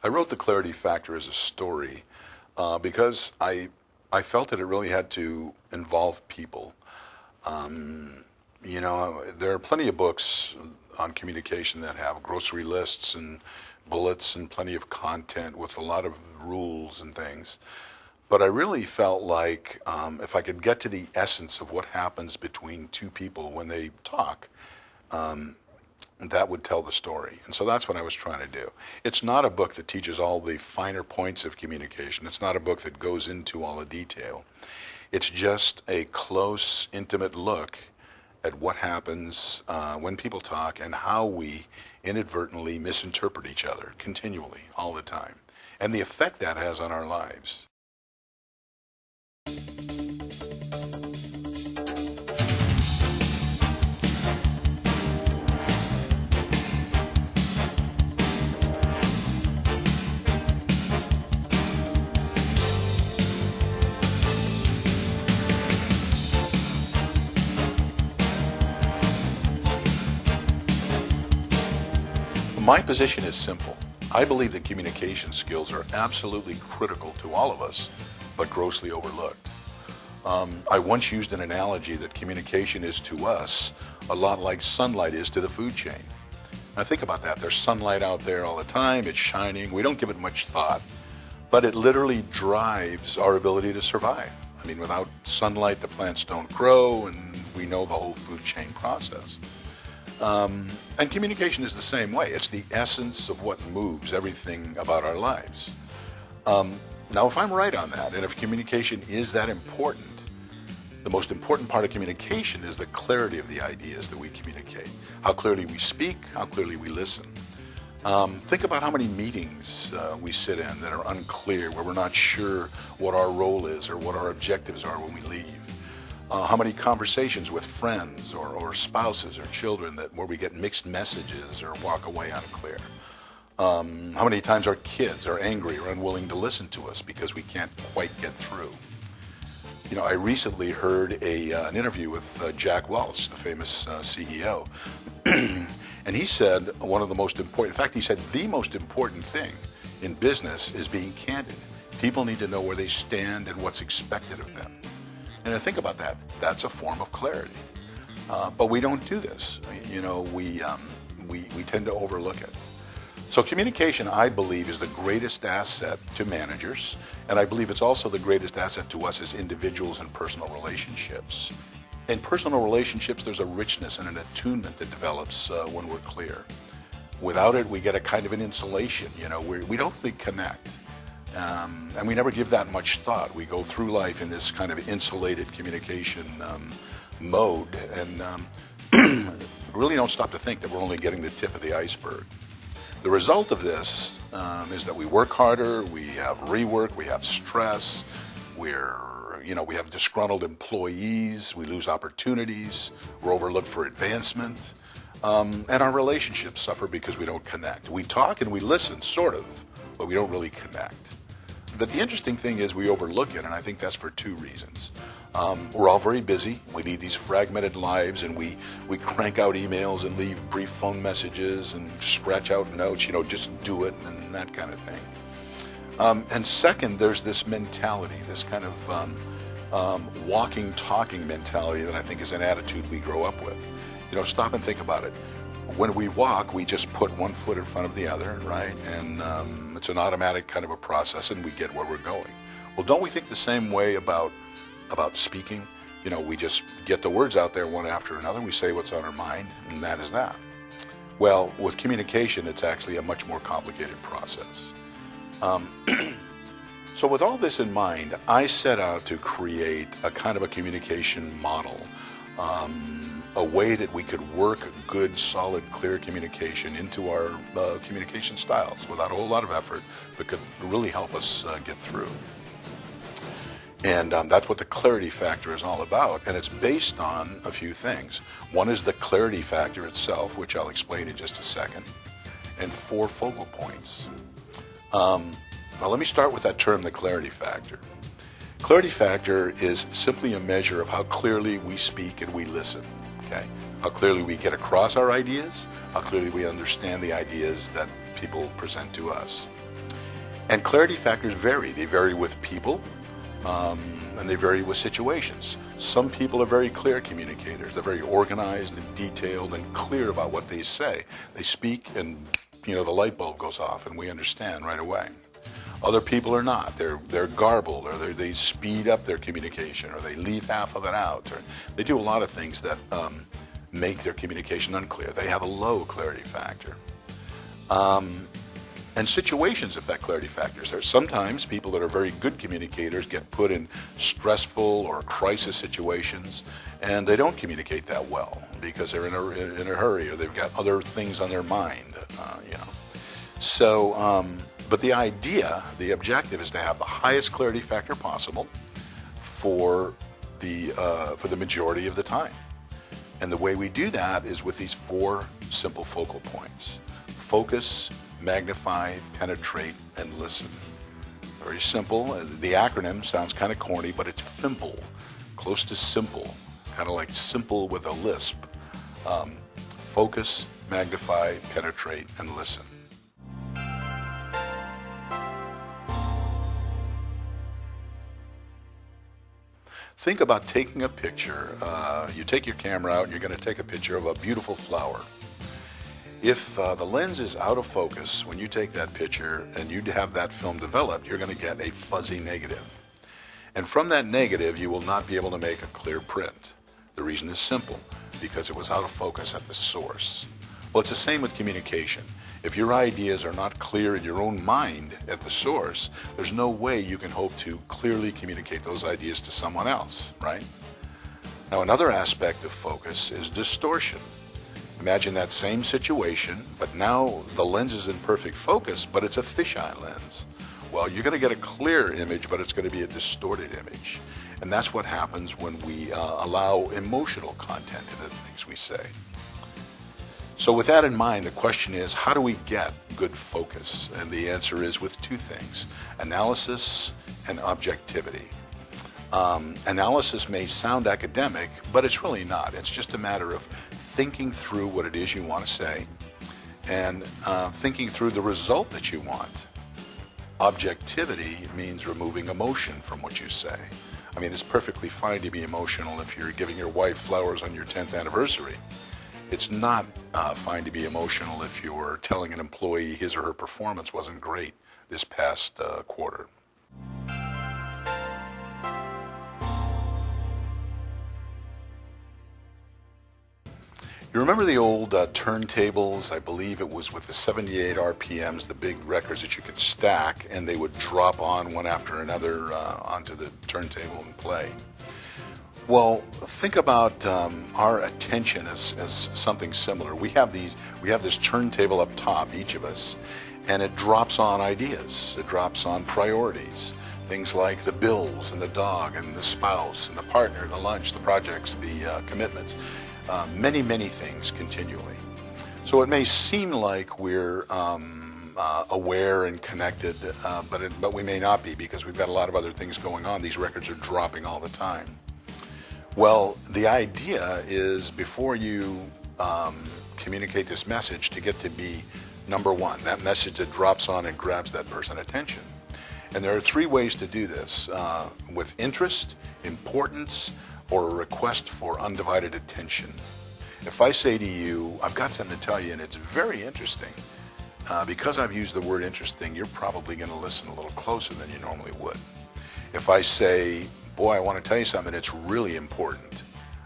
I wrote The Clarity Factor as a story because I felt that it really had to involve people. There are plenty of books on communication that have grocery lists and bullets and plenty of content with a lot of rules and things. But I really felt like if I could get to the essence of what happens between two people when they talk, that would tell the story. And so that's what I was trying to do. It's not a book that teaches all the finer points of communication. It's not a book that goes into all the detail. It's just a close, intimate look at what happens when people talk and how we inadvertently misinterpret each other continually, all the time, and the effect that has on our lives. My position is simple. I believe that communication skills are absolutely critical to all of us, but grossly overlooked. I once used an analogy that communication is to us a lot like sunlight is to the food chain. Now think about that. There's sunlight out there all the time. It's shining. We don't give it much thought, but it literally drives our ability to survive. I mean, without sunlight, the plants don't grow, and we know the whole food chain process. And communication is the same way. It's the essence of what moves everything about our lives. Now, if I'm right on that, and if communication is that important, the most important part of communication is the clarity of the ideas that we communicate. How clearly we speak, how clearly we listen. Think about how many meetings we sit in that are unclear, where we're not sure what our role is or what our objectives are when we leave. How many conversations with friends or spouses or children where we get mixed messages or walk away unclear. How many times our kids are angry or unwilling to listen to us because we can't quite get through. You know, I recently heard an interview with Jack Welch, the famous CEO, and he said one of the most important, in fact, he said the most important thing in business is being candid. People need to know where they stand and what's expected of them. And think about that. That's a form of clarity. But we don't do this. You know, we tend to overlook it. So communication, I believe, is the greatest asset to managers, and I believe it's also the greatest asset to us as individuals in personal relationships. In personal relationships, there's a richness and an attunement that develops when we're clear. Without it, we get a kind of an insulation. You know, we don't really connect. And we never give that much thought. We go through life in this kind of insulated communication mode and really don't stop to think that we're only getting the tip of the iceberg. The result of this is that we work harder, we have rework, we have stress, we have disgruntled employees, we lose opportunities, we're overlooked for advancement, and our relationships suffer because we don't connect. We talk and we listen, sort of, but we don't really connect. But the interesting thing is we overlook it, and I think that's for two reasons. We're all very busy. We lead these fragmented lives, and we crank out emails and leave brief phone messages and scratch out notes, just do it and that kind of thing. And second, there's this mentality, this kind of walking, talking mentality that I think is an attitude we grow up with. Stop and think about it. When we walk, we just put one foot in front of the other, right? And it's an automatic kind of a process, and we get where we're going. Well, don't we think the same way about speaking? We just get the words out there one after another, we say what's on our mind, and that is that. Well, with communication, it's actually a much more complicated process. So with all this in mind, I set out to create a kind of a communication model, a way that we could work good, solid, clear communication into our communication styles without a whole lot of effort, but could really help us get through. And that's what the clarity factor is all about, and it's based on a few things. One is the clarity factor itself, which I'll explain in just a second, and 4 focal points. Now let me start with that term, the clarity factor. Clarity factor is simply a measure of how clearly we speak and we listen. Okay? How clearly we get across our ideas, how clearly we understand the ideas that people present to us. And clarity factors vary. They vary with people, and they vary with situations. Some people are very clear communicators. They're very organized and detailed and clear about what they say. They speak and, the light bulb goes off and we understand right away. Other people are not. They're garbled, or they speed up their communication, or they leave half of it out, or they do a lot of things that make their communication unclear. They have a low clarity factor. And situations affect clarity factors. There are sometimes people that are very good communicators get put in stressful or crisis situations, and they don't communicate that well because they're in a hurry, or they've got other things on their mind. So, but the objective is to have the highest clarity factor possible for the majority of the time. And the way we do that is with these 4 simple focal points: focus, magnify, penetrate, and listen. Very simple. The acronym sounds kind of corny, but it's FIMPLE, close to simple, kind of like simple with a lisp. Focus, magnify, penetrate, and listen. Think about taking a picture. You take your camera out and you're going to take a picture of a beautiful flower. If the lens is out of focus when you take that picture and you have that film developed, you're going to get a fuzzy negative. And from that negative, you will not be able to make a clear print. The reason is simple, because it was out of focus at the source. Well, it's the same with communication. If your ideas are not clear in your own mind at the source, there's no way you can hope to clearly communicate those ideas to someone else, right? Now, another aspect of focus is distortion. Imagine that same situation, but now the lens is in perfect focus, but it's a fisheye lens. Well, you're going to get a clear image, but it's going to be a distorted image. And that's what happens when we allow emotional content into the things we say. So with that in mind, the question is, how do we get good focus? And the answer is with 2 things: analysis and objectivity. Analysis may sound academic, but it's really not. It's just a matter of thinking through what it is you want to say and thinking through the result that you want. Objectivity means removing emotion from what you say. I mean, it's perfectly fine to be emotional if you're giving your wife flowers on your 10th anniversary. It's not fine to be emotional if you're telling an employee his or her performance wasn't great this past quarter. You remember the old turntables? I believe it was with the 78 RPMs, the big records that you could stack, and they would drop on one after another onto the turntable and play. Well, think about our attention as something similar. We have this turntable up top, each of us, and it drops on ideas. It drops on priorities. Things like the bills and the dog and the spouse and the partner, the lunch, the projects, the commitments. Many, many things continually. So it may seem like we're aware and connected, but we may not be, because we've got a lot of other things going on. These records are dropping all the time. Well, the idea is, before you communicate this message, to get to be number 1, that message that drops on and grabs that person's attention. And there are 3 ways to do this: with interest, importance, or a request for undivided attention. If I say to you, I've got something to tell you and it's very interesting, because I've used the word interesting, you're probably going to listen a little closer than you normally would. If I say, boy, I want to tell you something, it's really important.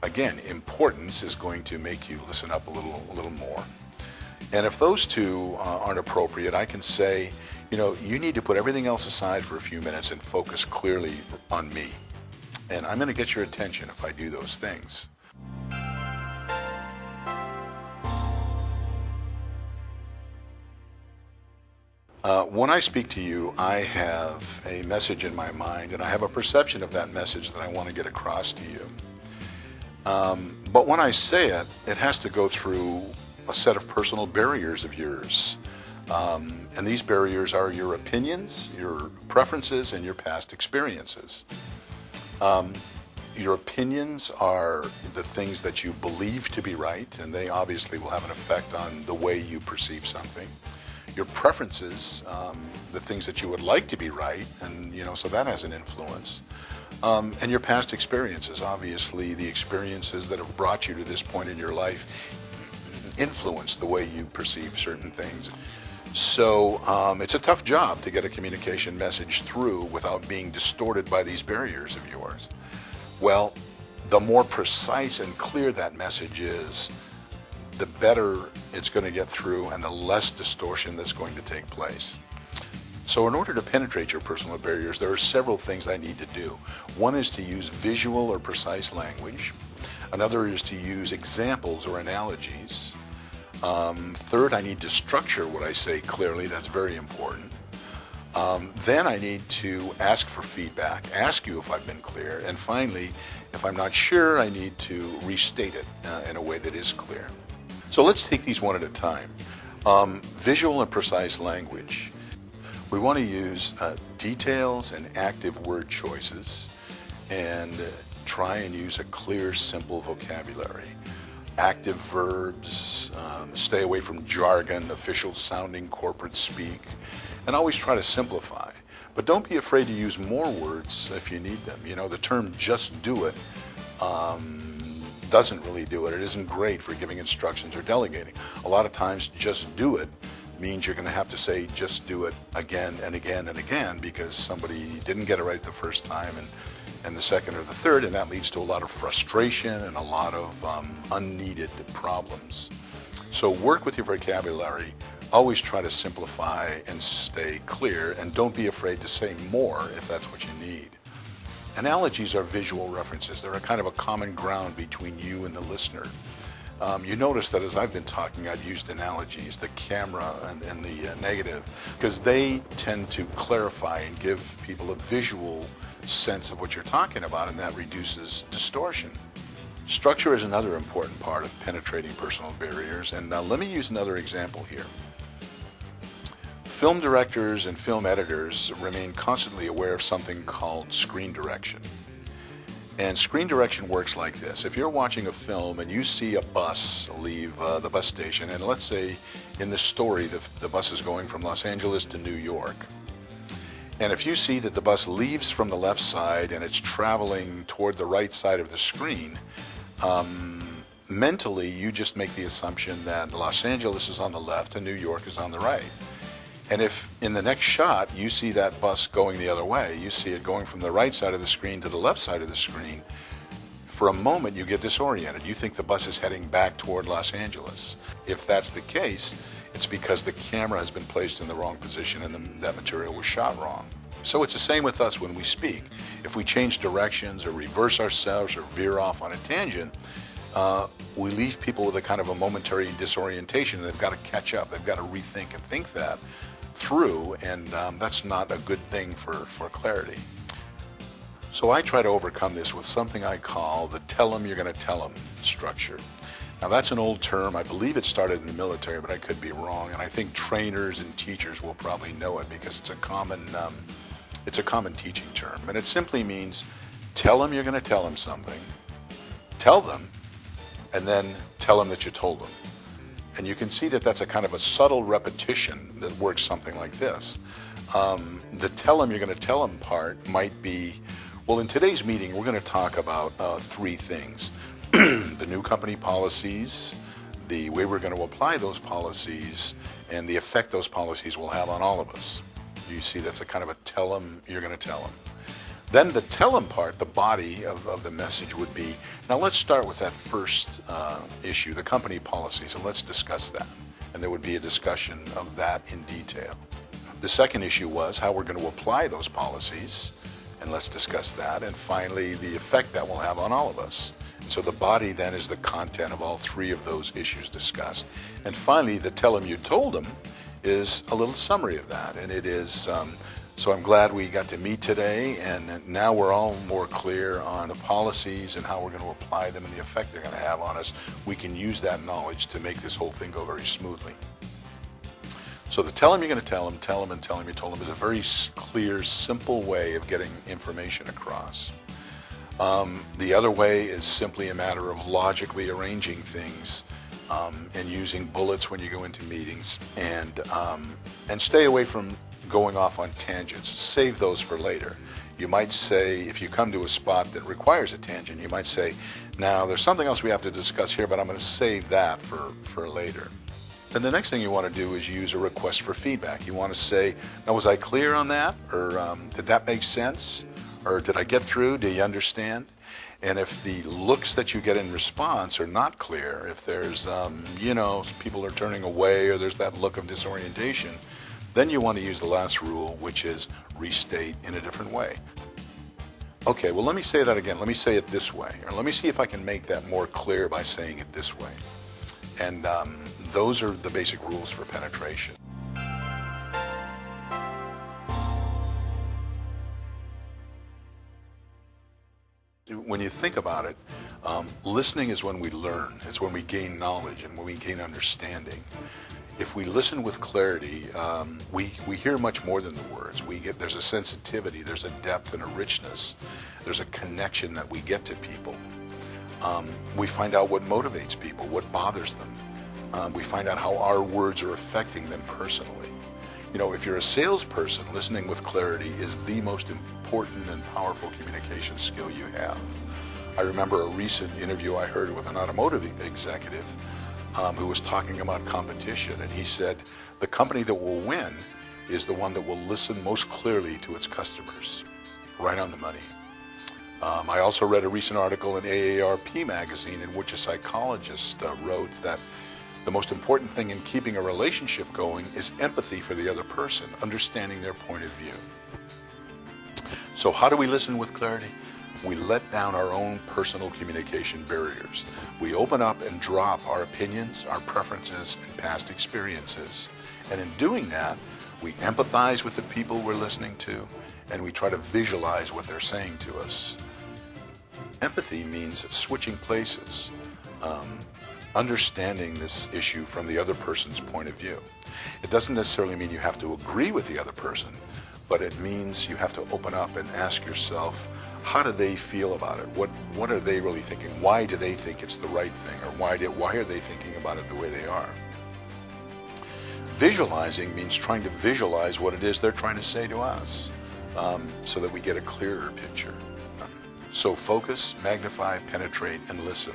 Again, importance is going to make you listen up a little more. And if those 2 aren't appropriate, I can say, you need to put everything else aside for a few minutes and focus clearly on me. And I'm going to get your attention if I do those things. When I speak to you, I have a message in my mind, and I have a perception of that message that I want to get across to you. But when I say it, it has to go through a set of personal barriers of yours. And these barriers are your opinions, your preferences, and your past experiences. Your opinions are the things that you believe to be right, and they obviously will have an effect on the way you perceive something. your preferences, the things that you would like to be right, and so that has an influence. And your past experiences, obviously, the experiences that have brought you to this point in your life influence the way you perceive certain things. So it's a tough job to get a communication message through without being distorted by these barriers of yours. Well, the more precise and clear that message is, the better it's going to get through and the less distortion that's going to take place. So in order to penetrate your personal barriers, there are several things I need to do. One is to use visual or precise language. Another is to use examples or analogies. Third, I need to structure what I say clearly. That's very important. Then I need to ask for feedback, ask you if I've been clear. And finally, if I'm not sure, I need to restate it in a way that is clear. So let's take these one at a time. Visual and precise language. We want to use details and active word choices and try and use a clear, simple vocabulary. Active verbs, stay away from jargon, official sounding corporate speak, and always try to simplify. But don't be afraid to use more words if you need them. The term just do it doesn't really do it. It isn't great for giving instructions or delegating. A lot of times just do it means you're going to have to say just do it again and again and again because somebody didn't get it right the first time and the second or the third, and that leads to a lot of frustration and a lot of unneeded problems. So work with your vocabulary. Always try to simplify and stay clear, and don't be afraid to say more if that's what you need. Analogies are visual references. They're a kind of a common ground between you and the listener. You notice that as I've been talking, I've used analogies, the camera and the negative, because they tend to clarify and give people a visual sense of what you're talking about, and that reduces distortion. Structure is another important part of penetrating personal barriers, and let me use another example here. Film directors and film editors remain constantly aware of something called screen direction. And screen direction works like this. If you're watching a film and you see a bus leave the bus station, and let's say in this story the bus is going from Los Angeles to New York, and if you see that the bus leaves from the left side and it's traveling toward the right side of the screen, mentally you just make the assumption that Los Angeles is on the left and New York is on the right. And if in the next shot you see that bus going the other way, you see it going from the right side of the screen to the left side of the screen, for a moment you get disoriented. You think the bus is heading back toward Los Angeles. If that's the case, it's because the camera has been placed in the wrong position and that material was shot wrong. So it's the same with us when we speak. If we change directions or reverse ourselves or veer off on a tangent, we leave people with a kind of a momentary disorientation, and they've got to catch up. They've got to rethink and think that through, and that's not a good thing for clarity. So I try to overcome this with something I call the tell them you're going to tell them structure. Now that's an old term. I believe it started in the military, but I could be wrong, and I think trainers and teachers will probably know it because it's a common teaching term, and it simply means tell them you're going to tell them something, tell them, and then tell them that you told them. And you can see that that's a kind of a subtle repetition that works something like this. The tell them you're going to tell them part might be, well, in today's meeting we're going to talk about three things. The new company policies, the way we're going to apply those policies, and the effect those policies will have on all of us. You see that's a kind of a tell them you're going to tell them. Then the tell them part, the body of the message would be, now let's start with that first issue, the company policies, and let's discuss that. And there would be a discussion of that in detail. The second issue was how we're going to apply those policies, and let's discuss that. And finally, the effect that will have on all of us. So the body then is the content of all three of those issues discussed. And finally, the tell them you told them is a little summary of that, and it is, so I'm glad we got to meet today, and now we're all more clear on the policies and how we're going to apply them and the effect they're going to have on us. We can use that knowledge to make this whole thing go very smoothly. So the tell them you're going to tell them, and tell them you told them is a very clear, simple way of getting information across. The other way is simply a matter of logically arranging things and using bullets when you go into meetings, and stay away from going off on tangents. Save those for later. You might say, if you come to a spot that requires a tangent, you might say, now there's something else we have to discuss here, but I'm going to save that for later. Then the next thing you want to do is use a request for feedback. You want to say, now was I clear on that? Or did that make sense? Or did I get through? Do you understand? And if the looks that you get in response are not clear, if there's, people are turning away or there's that look of disorientation, then you want to use the last rule, which is restate in a different way. Okay, well, let me say that again. Let me say it this way. Or let me see if I can make that more clear by saying it this way. And those are the basic rules for penetration. When you think about it, listening is when we learn. It's when we gain knowledge and when we gain understanding. If we listen with clarity, we hear much more than the words. There's a sensitivity, there's a depth and a richness. There's a connection that we get to people. We find out what motivates people, what bothers them. We find out how our words are affecting them personally. You know, if you're a salesperson, listening with clarity is the most important and powerful communication skill you have. I remember a recent interview I heard with an automotive executive who was talking about competition, and he said, the company that will win is the one that will listen most clearly to its customers. Right on the money. I also read a recent article in AARP magazine in which a psychologist wrote that the most important thing in keeping a relationship going is empathy for the other person, understanding their point of view. So how do we listen with clarity? We let down our own personal communication barriers. We open up and drop our opinions, our preferences, and past experiences. And in doing that, we empathize with the people we're listening to, and we try to visualize what they're saying to us. Empathy means switching places, understanding this issue from the other person's point of view. It doesn't necessarily mean you have to agree with the other person, but it means you have to open up and ask yourself, how do they feel about it? What are they really thinking? Why do they think it's the right thing? Or why are they thinking about it the way they are? Visualizing means trying to visualize what it is they're trying to say to us, so that we get a clearer picture. So focus, magnify, penetrate, and listen.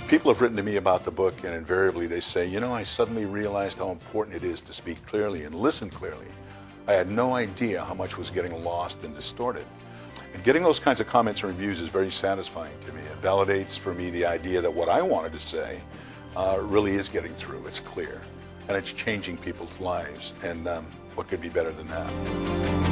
People have written to me about the book, and invariably they say, you know, I suddenly realized how important it is to speak clearly and listen clearly. I had no idea how much was getting lost and distorted. And getting those kinds of comments and reviews is very satisfying to me. It validates for me the idea that what I wanted to say really is getting through. It's clear, and it's changing people's lives. And what could be better than that?